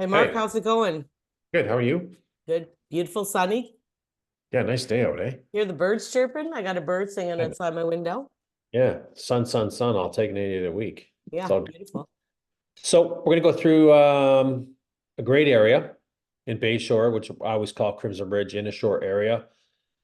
Hey, Mark, Hey, how's it going? good. How are you? Good. Beautiful, sunny. Yeah, nice day out, eh? Hear the birds chirping? I got a bird singing And outside my window. yeah, sun, sun, sun. I'll take it any day of the week. Yeah, So, beautiful. so we're gonna go through a great area in Bayshore, which I always call Crimson Ridge in a short area.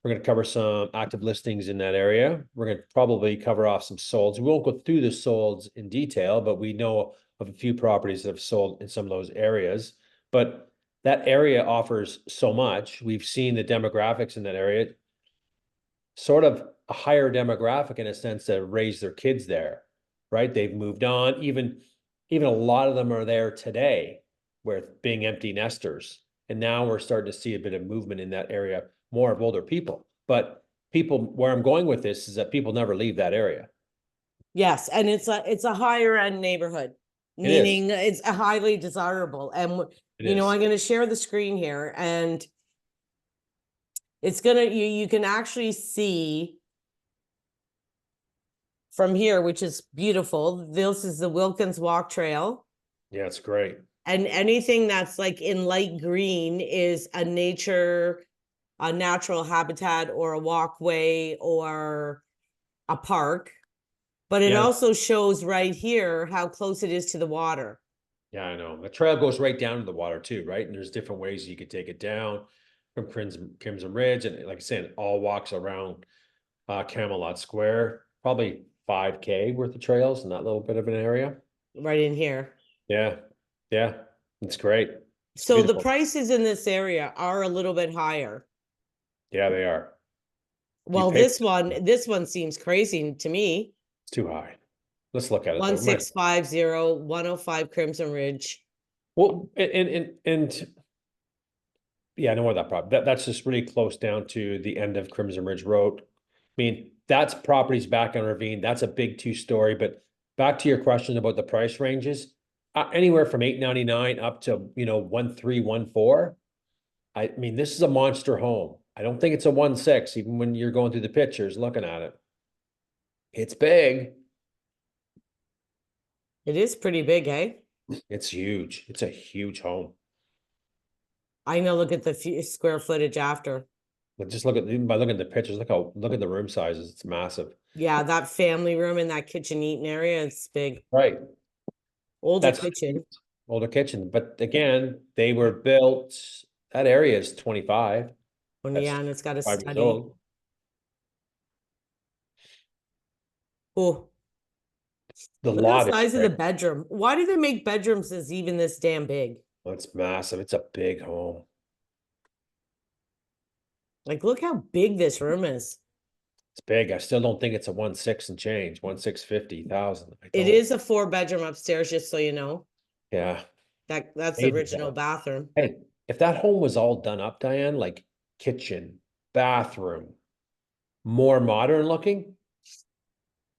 We're gonna cover some active listings in that area. We're gonna probably cover off some solds. We won't go through the solds in detail, but we know of a few properties that have sold in some of those areas. But that area offers so much. We've seen the demographics in that area. Sort of a higher demographic in a sense that raise their kids there, right? They've moved on. Even a lot of them are there today, where being empty nesters. And now we're starting to see a bit of movement in that area, more of older people. But people, where I'm going with this is that people never leave that area. Yes, and it's a higher end neighborhood, It is. meaning it's a highly desirable. And It is. I'm going to share the screen here, and it's gonna you can actually see from here, which is beautiful. This is the Wilkins Walk Trail. Yeah, it's great. And anything that's like in light green is a natural habitat or a walkway or a park. But it Yeah. also shows right here how close it is to the water. Yeah, I know. The trail goes right down to the water too, right? And there's different ways you could take it down from Crimson Ridge. And like I said, it all walks around Camelot Square, probably 5K worth of trails in that little bit of an area. Right in here. Yeah, yeah, it's great. It's So the beautiful. prices in this area are a little bit higher. Yeah, they are. You Well, pay, this one seems crazy to me. it's too high. Let's look at it though. 1650 105 Crimson Ridge. Well, and yeah, I know where that property. That's just really close down to the end of Crimson Ridge Road. I mean, that's properties back on Ravine. That's a big two-story. But back to your question about the price ranges, anywhere from 899 up to 1314. I mean, this is a monster home. I don't think it's a 1.6, even when you're going through the pictures looking at it. It's big. It is pretty big, eh? It's huge. It's a huge home. I know, look at the square footage after. But just look at even by looking at the pictures, look at the room sizes. It's massive. Yeah, that family room in that kitchen eating area, it's big. Right. Older That's kitchen. older kitchen. But again, they were built, that area is 25. Yeah, That's and it's got a 5 years study. old. Oh, The look at the lot is size of the great. bedroom. Why do they make bedrooms as even this damn big? It's massive. It's a big home. Like, look how big this room is. It's big. I still don't think it's a 1.6 and change, 1,650,000. I It don't. is a 4 bedroom upstairs, just so you know. Yeah. That's the Hated original that. bathroom. Hey, if that home was all done up, Diane, like kitchen, bathroom, more modern looking,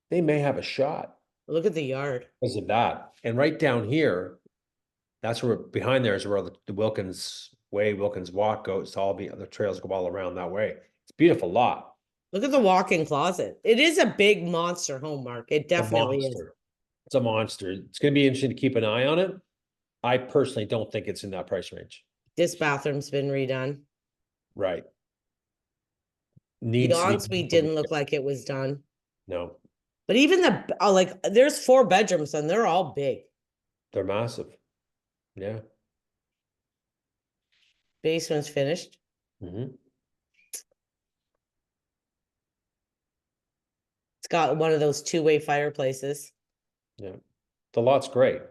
they may have a shot Look at the yard. because of that. And right down here, that's where behind there is where the Wilkins Way, Wilkins Walk goes. All the trails go all around that way. It's a beautiful lot. Look at the walk-in closet. It is a big monster home, Mark. It It's a definitely is. monster. It's a monster. It's going to be interesting to keep an eye on it. I personally don't think it's in that price range. This bathroom's been redone. Right. The Needs to be. ensuite didn't look like it was done. No, But even like there's 4 bedrooms and they're all big. they're massive. Yeah. Basement's finished. Hmm. It's got one of those two-way fireplaces. Yeah. The lot's great.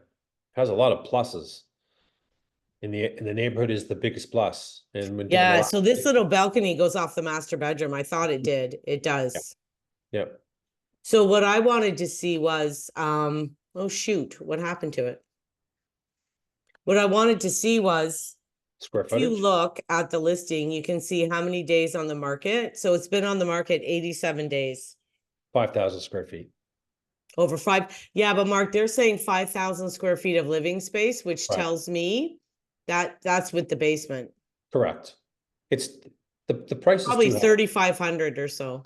Has a lot of pluses. In the neighborhood is the biggest plus. And when given the Yeah, last. so this little balcony goes off the master bedroom. I thought it did. It Yeah. does. Yeah. So what I wanted to see was, oh shoot, what happened to it? What I wanted to see was, Square if you footage, look at the listing, you can see how many days on the market. So it's been on the market 87 days. 5,000 square feet. Over 5. Yeah, but Mark, they're saying 5,000 square feet of living space, which Right. tells me that that's with the basement. Correct. It's the price is Probably too high. 3,500 or so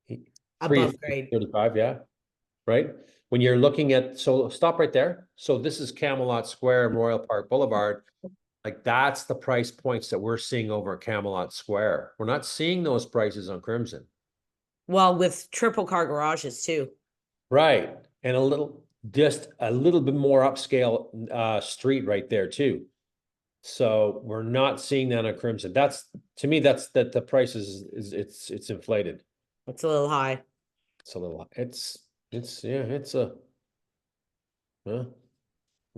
3 to above grade. 35, yeah. Right. when you're looking at, so stop right there. So this is Camelot Square and Royal Park Boulevard. Like that's the price points that we're seeing over at Camelot Square. We're not seeing those prices on Crimson. Well, with triple car garages too. Right. And just a little bit more upscale street right there too. So we're not seeing that on Crimson. That's, to me, that's that the price is it's inflated. It's a little high. It's a little, yeah, it's a, huh?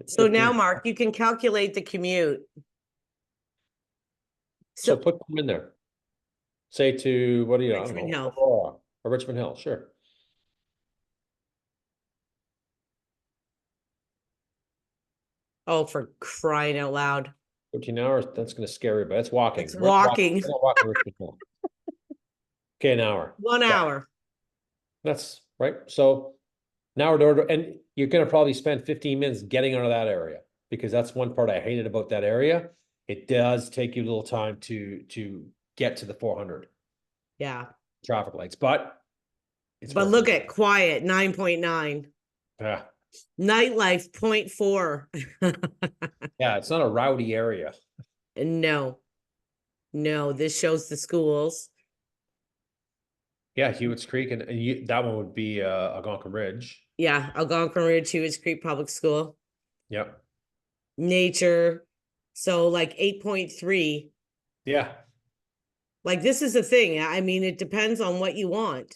So now, 15. Mark, you can calculate the commute. So So put them in there. Say to, what do you, I don't Richmond know, Hill. Aurora or Richmond Hill, sure. Oh, for crying out loud. 13 hours, that's gonna scare you, but it's walking. It's We're not walking, walking. we're not walking Richmond Hill. Okay, an hour. One Yeah, hour. that's right. So now we're door to, and you're gonna probably spend 15 minutes getting out of that area because that's one part I hated about that area. It does take you a little time to get to the 400 Yeah. traffic lights, but it's But worth look it. at quiet, 9.9. Yeah, Nightlife, 0.4. yeah, it's not a rowdy area. No, no, this shows the schools. Yeah, Hewitt's Creek, and that one would be Algonquin Ridge. Yeah, Algonquin Ridge, Hewitt's Creek Public School. Yep. Nature. So like 8.3. Yeah, Like this is the thing. I mean, it depends on what you want,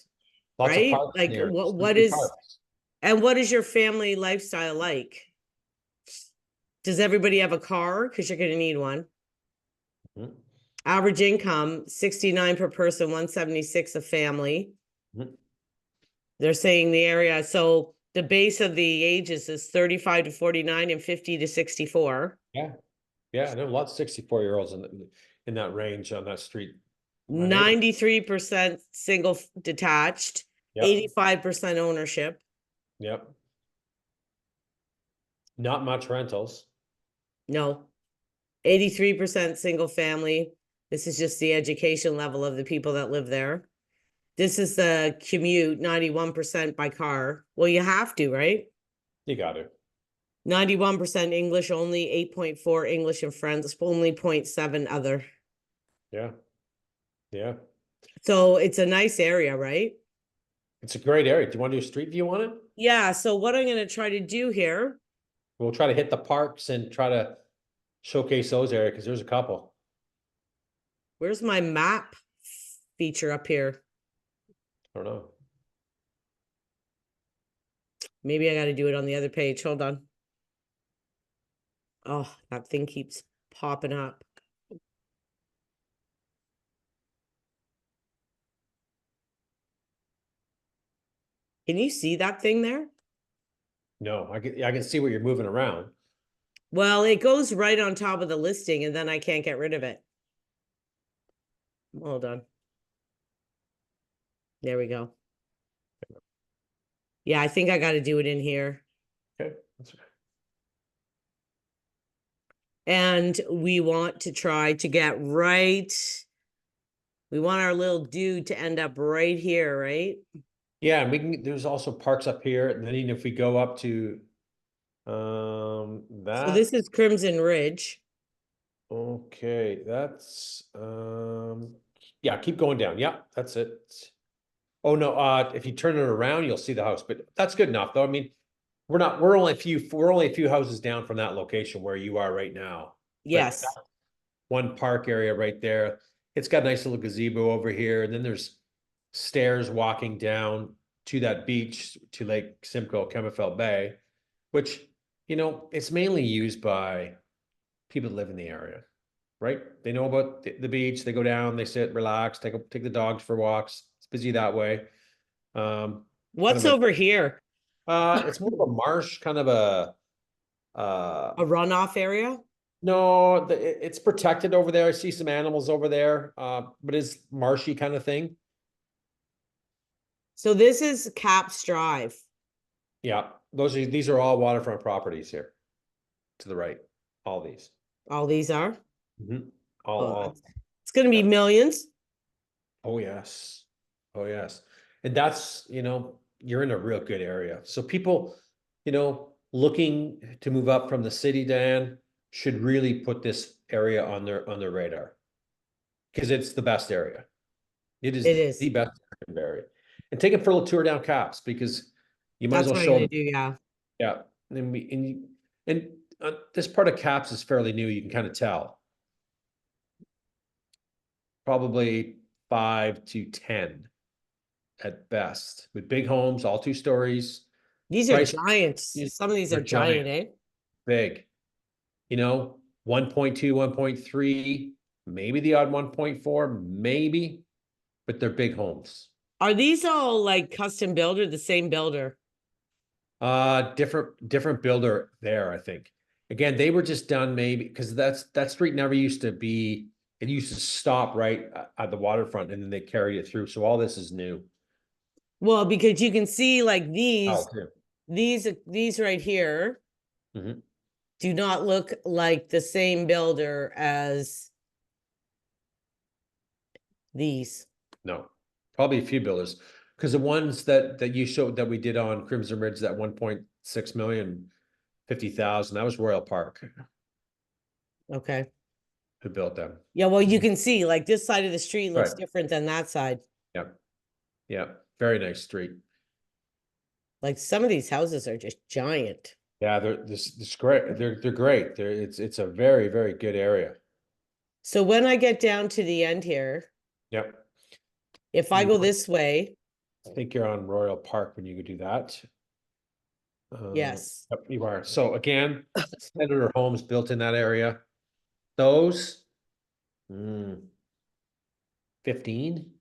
lots of right? parks in Like there. what Sleepy is parks. and what is your family lifestyle like? Does everybody have a car? Because you're gonna need one. Mhm, Average income, 69 per person, 176 a family. mhm. They're saying the area, so the base of the ages is 35 to 49 and 50 to 64. Yeah, yeah, there are lots of 64-year-olds in that range on that street. My neighbor. 93% single detached, Yep, 85% ownership. yep. Not much rentals. No, 83% single family. This is just the education level of the people that live there. This is the commute, 91% by car. Well, you have to, right? You got to. 91% English only, 8.4 English and French, only 0.7 other. Yeah, yeah. So it's a nice area, right? It's a great area. Do you want to do a street view on it? Yeah, so what I'm gonna try to do here, We'll try to hit the parks and try to showcase those areas because there's a couple. where's my map feature up here? I don't know. Maybe I gotta do it on the other page, hold on. Oh, that thing keeps popping up. Can you see that thing there? No, I can see what you're moving around. Well, it goes right on top of the listing and then I can't get rid of it. Hold on. There we go. Yeah, I think I gotta do it in here. Okay, that's okay. And we want to try to get right. We want our little dude to end up right here, right? Yeah, and there's also parks up here, and then even if we go up to So that, this is Crimson Ridge. okay, that's yeah, keep going down. Yeah, that's it. Oh no, if you turn it around, you'll see the house, but that's good enough though. I mean, we're only a few houses down from that location where you are right now. But Yes. one park area right there. It's got a nice little gazebo over here, and then there's stairs walking down to that beach to Lake Simcoe, Kemmerfeld Bay, which, it's mainly used by people that live in the area, right? They know about the beach, they go down, they sit, relax, take the dogs for walks. It's busy that way. Kind What's of over here? it's more of a marsh, kind of a A runoff area? no, it's protected over there. I see some animals over there, but it's marshy kind of thing. So this is Caps Drive. Yeah, these are all waterfront properties here to the right. All these. All these are. Mhm. Oh, All. it's gonna be Yeah. millions. Oh yes. Oh yes. And that's, you're in a real good area. So people, looking to move up from the city, Dan, should really put this area on their radar. Because it's the best area. It is It is. the best area in Barrie. And take it for a little tour down Caps, because you might as That's well what I'm show gonna them. do, yeah. Yeah. And this part of Caps is fairly new, you can kind of tell. Probably 5 to 10 at best, with big homes, all 2 stories. These are Price giants. Some of these are are giant, giant, eh? big. 1.2, 1.3, maybe the odd 1.4, maybe, but they're big homes. Are these all like custom built or the same builder? Different builder there, I think. Again, they were just done maybe because that street never used to be, it used to stop right at the waterfront and then they carried it through. So all this is new. Well, because you can see like Oh, too. these right here Mhm. do not look like the same builder as these. No, probably a few builders. Because the ones that you showed that we did on Crimson Ridge, that 1.6 million, 50,000, that was Royal Park Okay. who built them. Yeah, well, you can see like this side of the street looks Right. different than that side. Yeah. Yeah. Very nice street. Like some of these houses are just giant. Yeah, this great. They're great. It's a very, very good area. So when I get down to the end here, Yep. if I go this way, I think you're on Royal Park when you do that. yes. Yep, you are. So again, Senator homes built in that area. Those 15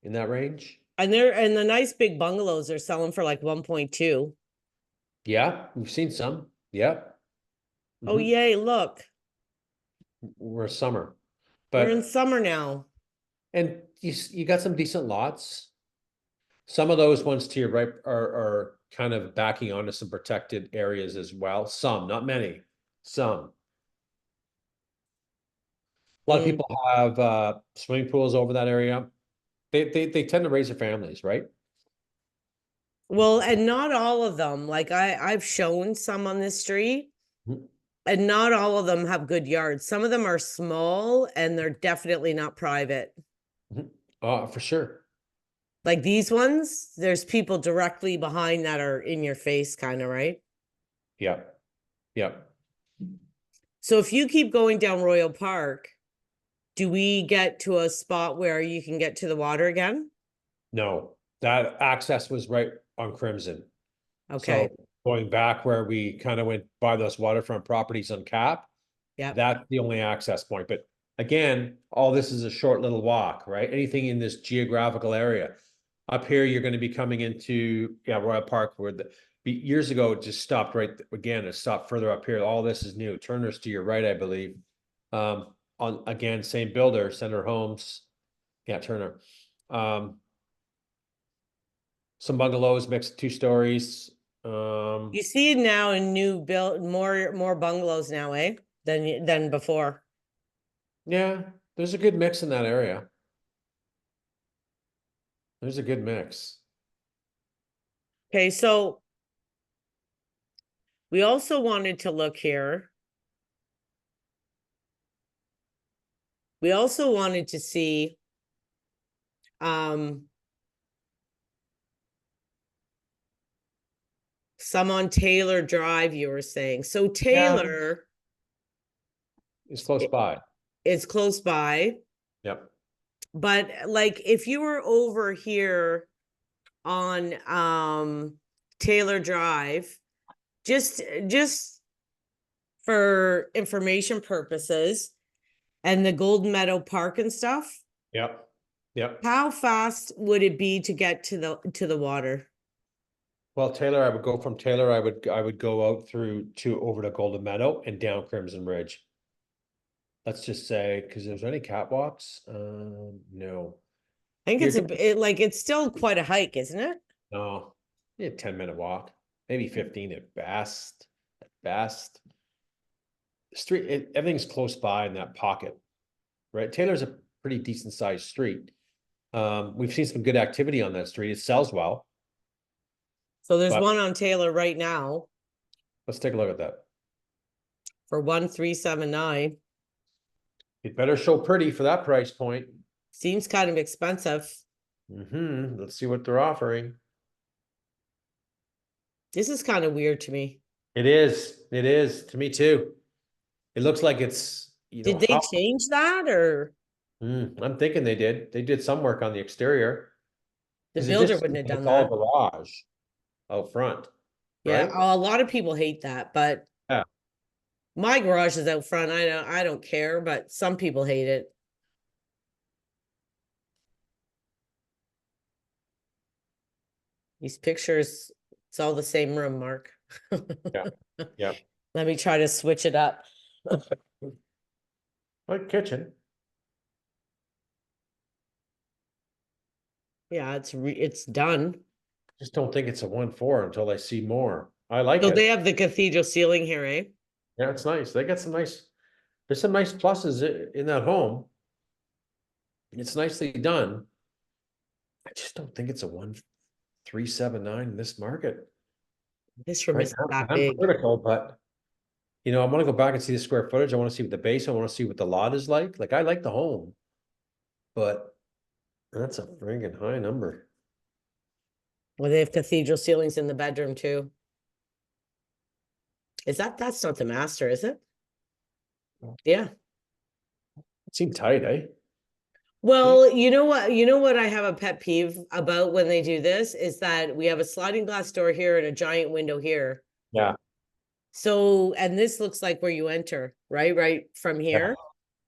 in that range. And the nice big bungalows are selling for like 1.2. Yeah, we've seen some. Yeah. Oh, Mhm. yay, look. We're summer. We're in But summer now. and you got some decent lots. Some of those ones to your right are kind of backing onto some protected areas as well. Some, not many, some. A lot of Mm. people have swimming pools over that area. They tend to raise their families, right? Well, and not all of them. Like I've shown some on this street, Mhm. and not all of them have good yards. Some of them are small and they're definitely not private. Mhm. For sure. Like these ones, there's people directly behind that are in your face, kind of, right? Yeah. Yeah. So if you keep going down Royal Park, do we get to a spot where you can get to the water again? No, that access was right on Crimson. Okay. So going back where we kind of went by those waterfront properties on Cap, Yep. that's the only access point. But again, all this is a short little walk, right? Anything in this geographical area. Up here, you're going to be coming into Royal Park, where years ago it just stopped right again. It stopped further up here. All this is new. Turner's to your right, I believe. On again, same builder, Center Homes. Yeah, Turner. Some bungalows, mixed 2 stories. You see now in new build more bungalows now, eh? Than before. Yeah, there's a good mix in that area. There's a good mix. Okay, so we also wanted to look here. We also wanted to see um some on Taylor Drive, you were saying. So Yeah, Taylor it's close by. is close by, Yep. but like if you were over here on Taylor Drive, just for information purposes and the Golden Meadow Park and stuff, Yep. Yep. how fast would it be to get to the water? Well, Taylor, I would go from Taylor, I would go out through to over to Golden Meadow and down Crimson Ridge. Let's just say, because there's any catwalks? No. I think You're like it's still quite a hike, isn't it? no, a 10-minute walk, maybe 15 at best. At best. Everything's close by in that pocket, right? Taylor's a pretty decent sized street. We've seen some good activity on that street. It sells well. So there's But one on Taylor right now let's take a look at that. for 1,379. It better show pretty for that price point. Seems kind of expensive. Let's see what they're offering. This is kind of weird to me. It is to me too. It looks like it's, Did they change that, or I'm thinking they did some work on the exterior. the 'Cause it builder just, wouldn't have done it's all that? garage out front, Yeah, right? a lot of people hate that, but Yeah. my garage is out front. I don't care, but some people hate it. These pictures, it's all the same room, Mark. Yeah. Yeah. Let me try to switch it up. Like kitchen. Yeah, it's done. Just don't think it's a 1.4 until I see more. I like So they it. have the cathedral ceiling here, eh? Yeah, it's nice. They got there's some nice pluses in that home. It's nicely done. I just don't think it's a 1,379 in this market. This room Right isn't now, that I'm big. critical, but I want to go back and see the square footage. I want to see what the base, I want to see what the lot is like. Like, I like the home, but that's a friggin' high number. Well, they have cathedral ceilings in the bedroom too. That's not the master, is it? Yeah. It seemed tight, eh? Well, you know what I have a pet peeve about when they do this is that we have a sliding glass door here and a giant window here. Yeah, So, and this looks like where you enter, right? Right from yeah, here.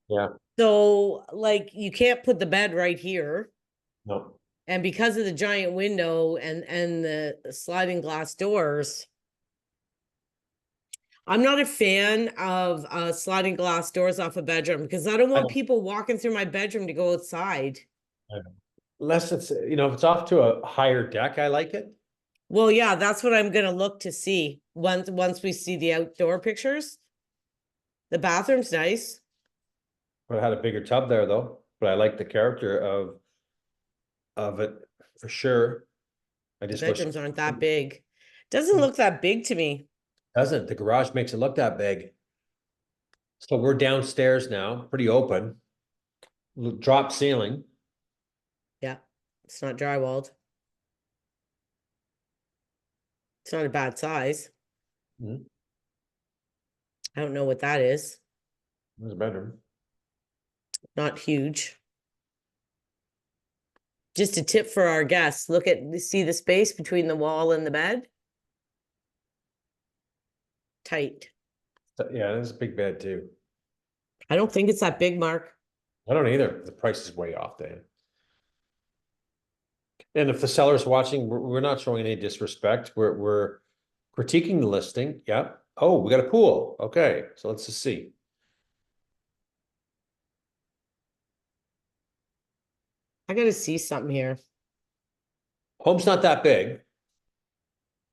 yeah. So, like, you can't put the bed right here. No, And because of the giant window and the sliding glass doors, I'm not a fan of sliding glass doors off a bedroom because I don't I want don't, people walking through my bedroom to go outside. I don't. Unless it's, if it's off to a higher deck, I like it. Well, yeah, that's what I'm gonna look to see once we see the outdoor pictures. The bathroom's nice. But I had a bigger tub there though, but I like the character of it for sure. I The just wish bedrooms aren't that big. Doesn't look that big to me. doesn't. The garage makes it look that big. So we're downstairs now, pretty open. Drop ceiling. Yeah, it's not drywalled. It's not a bad size. Mhm. I don't know what that is. There's a bedroom. Not huge. Just a tip for our guests. See the space between the wall and the bed? Tight. Yeah, there's a big bed too. I don't think it's that big, Mark. I don't either. The price is way off there. And if the seller's watching, we're not showing any disrespect. We're critiquing the listing. Yeah. Oh, we got a pool. Okay, so let's just see. I gotta see something here. Home's not that big.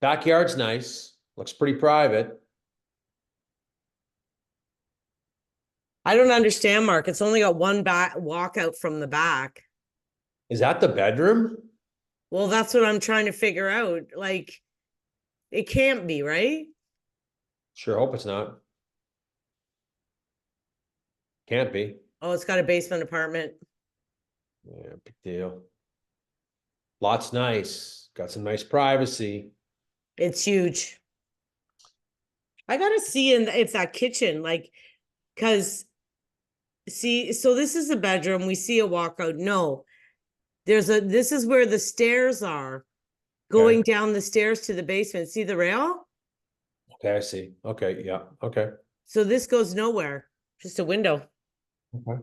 Backyard's nice. Looks pretty private. I don't understand, Mark. It's only got one back walkout from the back. Is that the bedroom? Well, that's what I'm trying to figure out. Like, it can't be, right? Sure hope it's not. Can't be. Oh, it's got a basement apartment. Yeah, big deal. Lot's nice. Got some nice privacy. It's huge. I gotta see if that kitchen, like, because see, so this is a bedroom. We see a walkout. No, this is where the stairs are going down the stairs to the basement. See the rail? Okay, I see. Okay, yeah, okay. So this goes nowhere, just a window. Okay.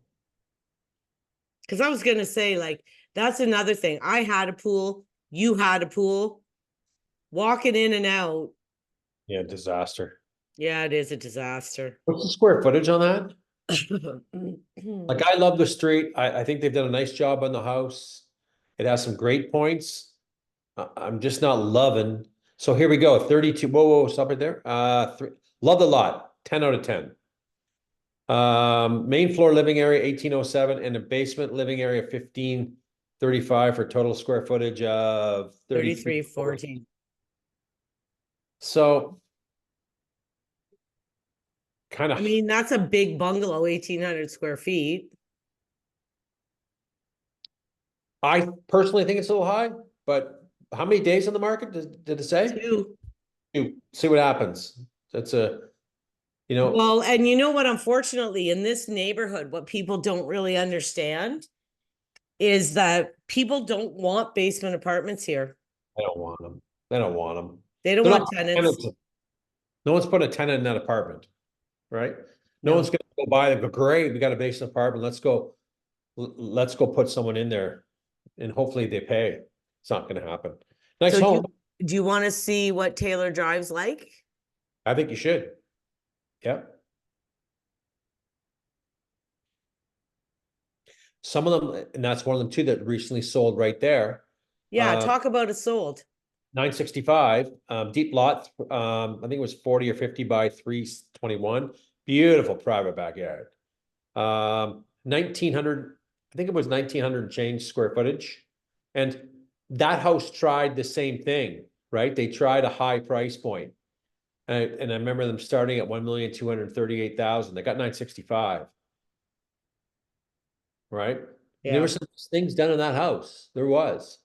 Because I was gonna say, like, that's another thing. I had a pool, you had a pool, walking in and out. Yeah, disaster. Yeah, it is a disaster. What's the square footage on that? Like, I love the street. I think they've done a nice job on the house. It has some great points. I'm just not loving. So here we go, 32. Whoa, stop it there. Love the lot, 10 out of 10. Main floor living area 1807 and a basement living area 1535 for total square footage of 33, 33. 14. So kind I of, mean, that's a big bungalow, 1,800 square feet. I personally think it's a little high, but how many days on the market did it say? Two. See what happens. That's a, you know, Well, and you know what? Unfortunately, in this neighborhood, what people don't really understand is that people don't want basement apartments here. I don't want them. They don't want them. They don't They're want not tenants. tenants. No one's putting a tenant in that apartment, right? No one's No. gonna go buy it, go, great, we got a basement apartment, let's go put someone in there. And hopefully they pay. It's not gonna happen. Nice So home. do you want to see what Taylor Drive's like? I think you should. Yep. Some of them, and that's one of them too, that recently sold right there. Yeah, talk about it sold. 965, deep lot, I think it was 40 or 50 by 321. Beautiful private backyard. 1900, I think it was 1900 and change square footage. And that house tried the same thing, right? They tried a high price point. And I remember them starting at 1,238,000. They got 965. Right? And there Yeah. were some things done in that house. There was,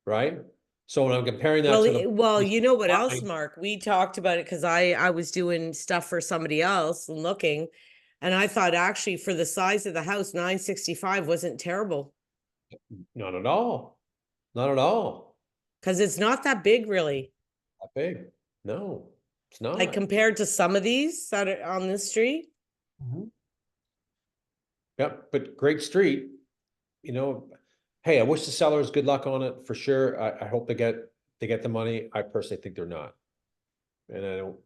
right? So when I'm comparing that Well, to the you know what else, line, Mark? We talked about it because I was doing stuff for somebody else and looking, and I thought actually for the size of the house, 965 wasn't terrible not at all. Not at all. because it's not that big really. That big. No, it's Like not. compared to some of these that are on this street. Mhm. Yep, but great street, you know. Hey, I wish the sellers good luck on it for sure. I hope they get the money. I personally think they're not. And I don't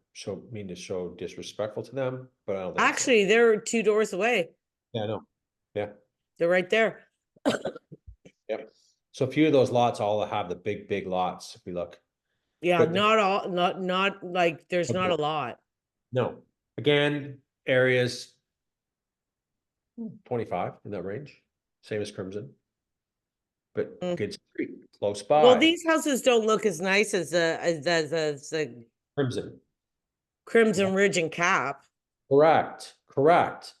mean to show disrespectful to them, but I don't think so. Actually, they're 2 doors away. Yeah, I know. Yeah. They're right there. Yep. So a few of those lots all have the big lots, if we look. Yeah, But the, not all, not like there's not a okay, lot. no, again, areas 25 in that range, same as Crimson, but Mm. good street, close Well, by. these houses don't look as nice as the Crimson. Yeah. Crimson Ridge and Cap. Correct, correct,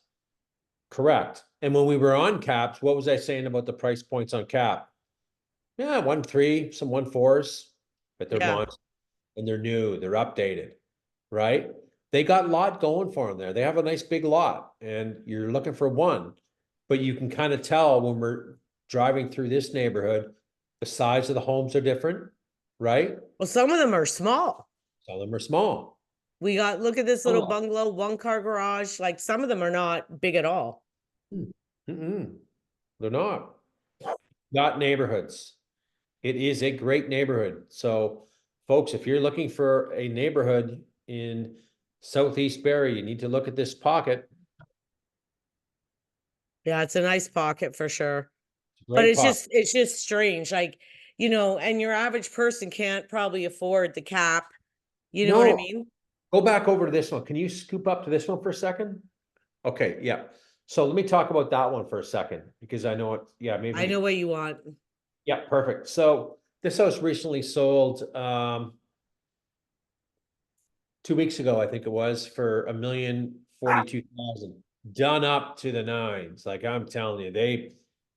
correct. And when we were on caps, what was I saying about the price points on cap? Yeah, 1.3, some 1.4s, but they're Yeah. monsters and they're new, they're updated, right? They got a lot going for them there. They have a nice big lot and you're looking for one, but you can kind of tell when we're driving through this neighborhood, the size of the homes are different, right? Well, some of them are small. Some of them are small. We got, look at this little Oh, bungalow, 1 car garage. Like some of them are not big at all. mm-mm, they're not. Got neighborhoods. It is a great neighborhood. So, folks, if you're looking for a neighborhood in Southeast Barrie, you need to look at this pocket. Yeah, it's a nice pocket for sure. But Great pocket. it's just strange. Like, and your average person can't probably afford the cap. You know what I No, mean? go back over to this one. Can you scoop up to this one for a second? Okay, yeah. So let me talk about that one for a second because I know it, yeah, I know maybe, what you want. yeah, perfect. So this house recently sold 2 weeks ago, I think it was, for 1,042,000, done up to the nines. Like I'm telling you, they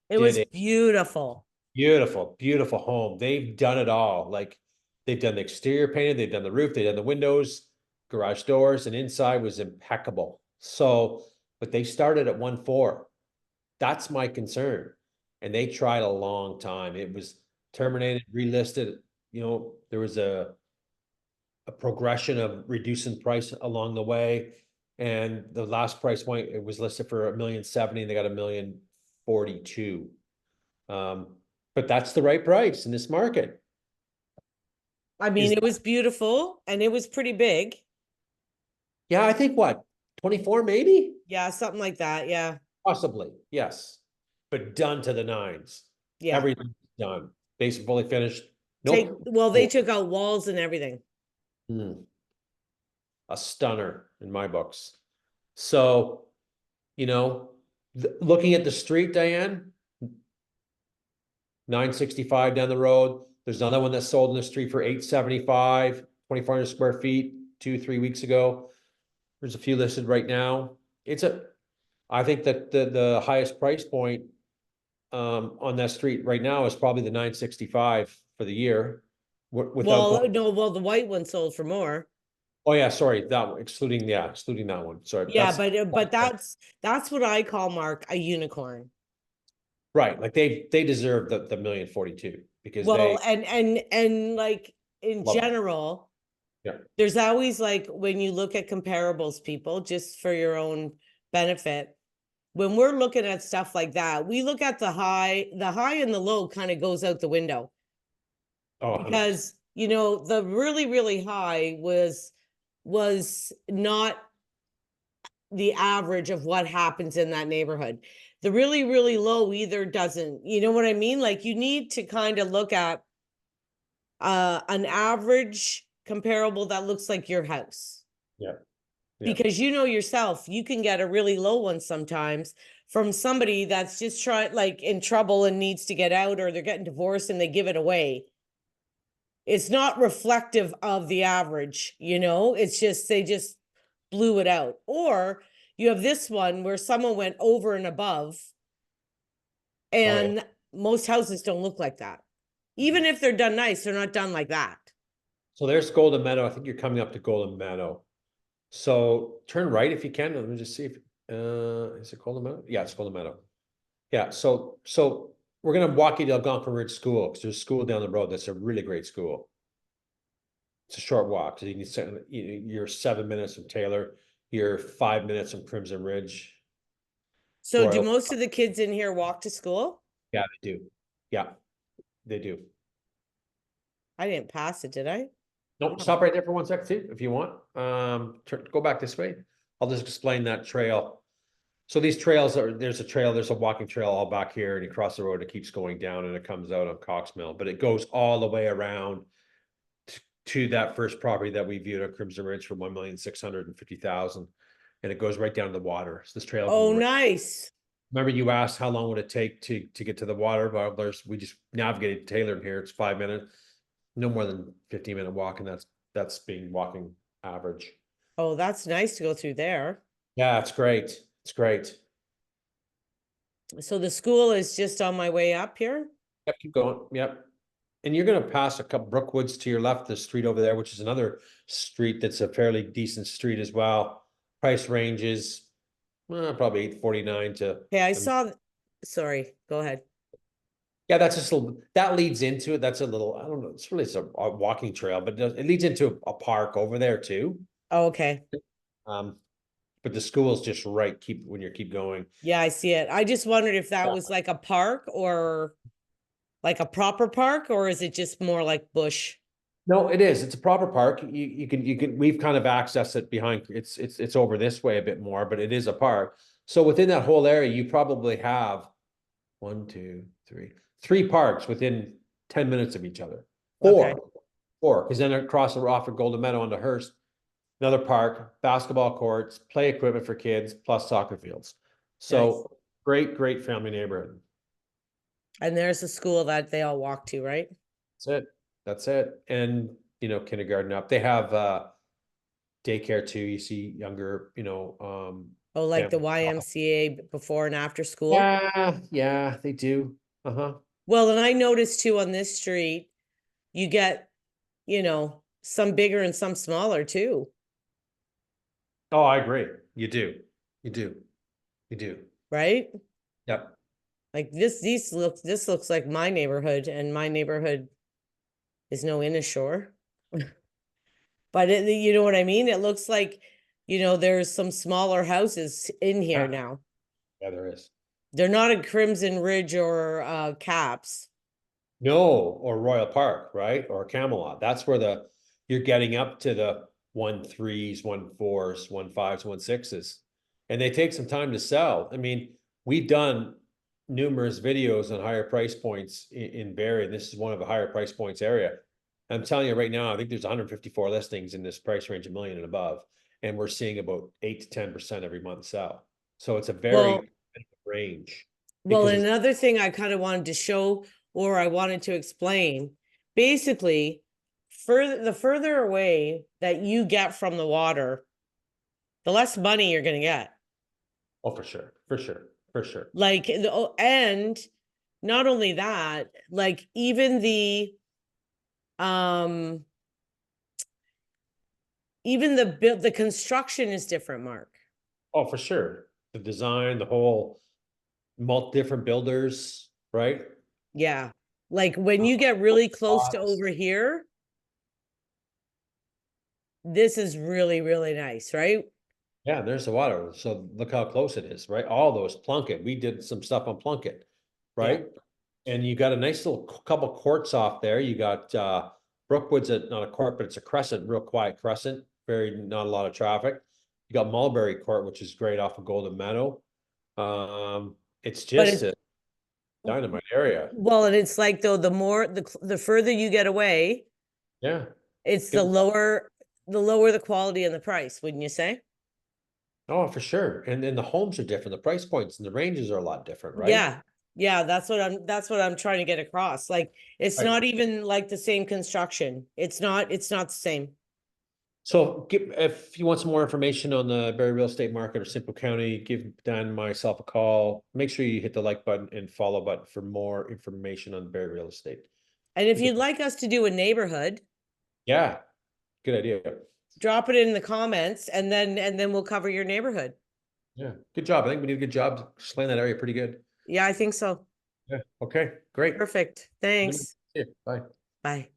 It did was a beautiful. beautiful, beautiful home. They've done it all. Like they've done the exterior painted, they've done the roof, they've done the windows, garage doors, and inside was impeccable. So, but they started at 1.4. That's my concern. And they tried a long time. It was terminated, relisted. There was a progression of reducing price along the way. And the last price point, it was listed for 1,070,000, and they got 1,042,000. But that's the right price in this market. I mean, Is it was beautiful and it was pretty big. Yeah, I think what, 24 maybe? Yeah, something like that. Yeah. Possibly, yes. But done to the nines. Yeah. Everything's done. Basically fully finished. Nope. They took out walls and everything. Hmm. A stunner in my books. So, looking at the street, Diane, 965 down the road. There's another one that sold in the street for 875. 2,400 square feet 2, 3 weeks ago. There's a few listed right now. I think that the highest price point on that street right now is probably the 965 for the year. Without Well, going, no, well, the white one sold for more. oh yeah, sorry, that one, excluding that one. Sorry, Yeah, but that's what I call, Mark, a unicorn. right. Like they deserve the 1,042,000 because Well, they and like in love it. general, Yeah. there's always like when you look at comparables, people, just for your own benefit, when we're looking at stuff like that, we look at the high and the low kind of goes out the window Oh, 100%. because the really, really high was not the average of what happens in that neighborhood. The really, really low either doesn't, you know what I mean? Like you need to kind of look at an average comparable that looks like your house. Yeah. Yeah. Because yourself, you can get a really low one sometimes from somebody that's just like in trouble and needs to get out, or they're getting divorced and they give it away. It's not reflective of the average, it's just they just blew it out. Or you have this one where someone went over and above, Oh yeah. and most houses don't look like that. Even if they're done nice, they're not done like that. So there's Golden Meadow. I think you're coming up to Golden Meadow. So turn right if you can. Let me just see if is it Golden Meadow? Yeah, it's Golden Meadow. Yeah, so we're gonna walk you to Algonquin Ridge School because there's a school down the road that's a really great school. It's a short walk. So you're 7 minutes from Taylor, you're 5 minutes from Crimson Ridge. So do Royal. most of the kids in here walk to school? Yeah, they do. Yeah, they do. I didn't pass it, did I? Nope, stop right there for 1 second, too, if you want. Go back this way. I'll just explain that trail. So these trails there's a walking trail all back here, and you cross the road, it keeps going down and it comes out on Cox Mill, but it goes all the way around to that first property that we viewed at Crimson Ridge for 1,650,000. And it goes right down to the water. So this trail Oh, goes right. nice. Remember you asked how long would it take to get to the water? Well, we just navigated Taylor here. It's 5 minutes, no more than 15-minute walk, and that's being walking average. Oh, that's nice to go through there. Yeah, it's great. It's great. So the school is just on my way up here? Yep, keep going. Yep. And you're going to pass a couple Brookwoods to your left, the street over there, which is another street that's a fairly decent street as well. Price ranges probably 849 to. Okay, sorry, go ahead. Yeah, that's just that leads into it. That's a little, I don't know. It's a walking trail, but it leads into a park over there too. Oh, okay. But the school's just right. Keep going. Yeah, I see it. I just wondered if that was like a park or like a proper park, or is it just more like bush? No, it is. It's a proper park. We've kind of accessed it behind. It's over this way a bit more, but it is a park. So within that whole area, you probably have 1, 2, 3, 3 parks within 10 minutes of each other. Okay. Four, because then across the off of Golden Meadow onto Hearst, another park, basketball courts, play equipment for kids, plus soccer fields. So great family neighborhood. And there's a school that they all walk to, right? That's it. And kindergarten up. They have daycare too. You see younger, Oh, like the families. YMCA before and after school? Yeah, they do. Uh-huh. Well, and I noticed too on this street, you get, some bigger and some smaller too, Oh, I agree. You do. You do. You do. right? Yep. Like this looks like my neighborhood, and my neighborhood is no Inishore. But you know what I mean? It looks like, there's some smaller houses in here now. Yeah, there is. They're not in Crimson Ridge or Caps. No, or Royal Park, right? Or Camelot. That's where you're getting up to the 1.3s, 1.4s, 1.5s, 1.6s. And they take some time to sell. I mean, we've done numerous videos on higher price points in Barrie, and this is one of the higher price points area. I'm telling you right now, I think there's 154 listings in this price range, 1 million and above, and we're seeing about 8 to 10% every month sell. So it's a very range. Well, another thing I kind of wanted to show, or I wanted to explain, basically the further away that you get from the water, the less money you're gonna get. Oh, for sure, for sure, for sure. Like, and not only that, like um, even the construction is different, Mark. Oh, for sure. The design, the whole different builders, right? Yeah. Like when you get really close to Spots. over here, this is really, really nice, right? Yeah, there's the water. So look how close it is, right? All those Plunkett. We did some stuff on Plunkett, Yeah. right? And you got a nice little couple courts off there. You got Brookwood's not a court, but it's a crescent, real quiet crescent. Very not a lot of traffic. You got Mulberry Court, which is great off of Golden Meadow. It's But just it's a dynamite area. well, and it's like though the further you get away, Yeah. it's Get- the lower the quality and the price, wouldn't you say? Oh, for sure. And then the homes are different. The price points and the ranges are a lot different, right? Yeah. Yeah, that's what I'm trying to get across. Like it's Right. not even like the same construction. It's not the same. So if you want some more information on the Barrie real estate market or Simcoe County, give Dan and myself a call. Make sure you hit the like button and follow button for more information on Barrie real estate. And if Okay. you'd like us to do a neighborhood, Yeah, good idea. drop it in the comments and then we'll cover your neighborhood. Yeah, good job. I think we did a good job slaying that area pretty good. Yeah, I think so. Yeah, okay, great. Perfect. Thanks. Yeah, bye. Bye.